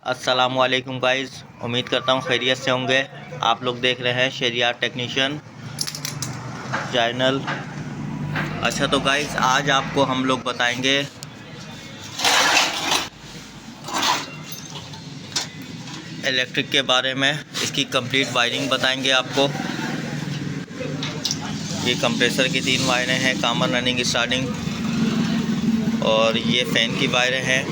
अस्सलामुअलैकुम गाइस, उम्मीद करता हूँ खैरियत से होंगे। आप लोग देख रहे हैं शरियात टेक्नीशियन चैनल। अच्छा तो गाइस, आज आपको हम लोग बताएंगे इलेक्ट्रिक के बारे में। इसकी कंप्लीट वायरिंग बताएंगे आपको। ये कंप्रेसर की 3 वायरें हैं, कॉमन रनिंग स्टार्टिंग, और ये फ़ैन की वायरें हैं।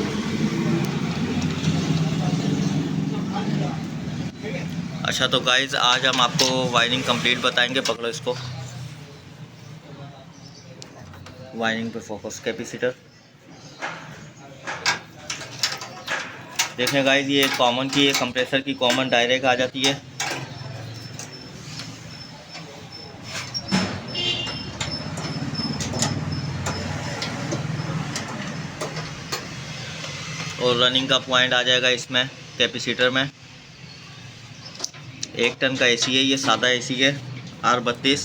अच्छा तो गाइस, आज हम आपको वायरिंग कंप्लीट बताएंगे। पकड़ो इसको, वायरिंग पे फोकस। कैपेसिटर देखें गाइस, ये कॉमन की, ये कंप्रेसर की कॉमन डायरेक्ट आ जाती है। और रनिंग का पॉइंट आ जाएगा इसमें कैपेसिटर में। 1 टन का एसी है, ये सादा एसी है R32।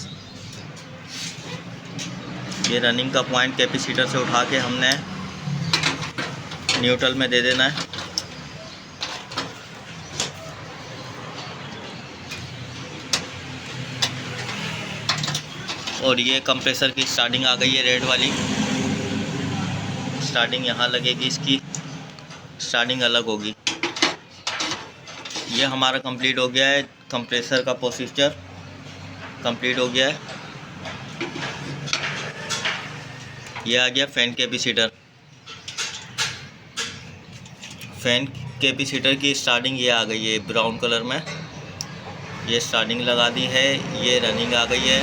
ये रनिंग का पॉइंट कैपेसिटर से उठा के हमने न्यूट्रल में दे देना है। और ये कंप्रेसर की स्टार्टिंग आ गई है, रेड वाली स्टार्टिंग यहाँ लगेगी, इसकी स्टार्टिंग अलग होगी। ये हमारा कंप्लीट हो गया है, कंप्रेसर का प्रोसीजर कंप्लीट हो गया है। ये आ गया फ़ैन कैपेसिटर। फ़ैन कैपेसिटर की स्टार्टिंग ये आ गई है ब्राउन कलर में, ये स्टार्टिंग लगा दी है। ये रनिंग आ गई है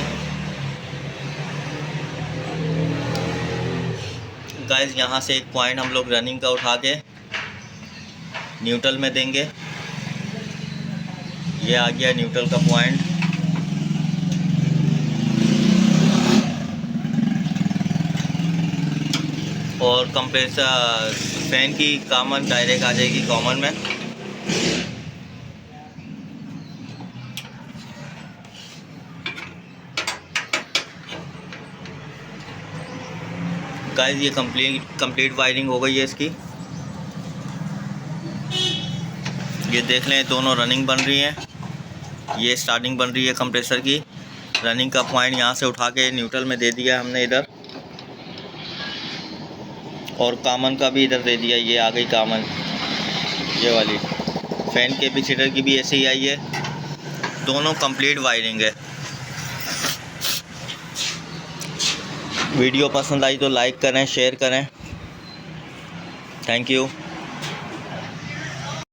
गाइस। यहाँ से एक पॉइंट हम लोग रनिंग का उठा के न्यूट्रल में देंगे। ये आ गया न्यूट्रल का पॉइंट। और कंप्रेसर फ़ैन की कॉमन डायरेक्ट आ जाएगी कॉमन में। गाइस, ये कंप्लीट वायरिंग हो गई है इसकी। ये देख लें, दोनों रनिंग बन रही हैं। ये स्टार्टिंग बन रही है कंप्रेसर की। रनिंग का पॉइंट यहाँ से उठा के न्यूट्रल में दे दिया हमने इधर, और कॉमन का भी इधर दे दिया। ये आ गई कॉमन, ये वाली। फ़ैन कैपेसिटर की भी ऐसे ही आई है। दोनों कंप्लीट वायरिंग है। वीडियो पसंद आई तो लाइक करें, शेयर करें। Thank you.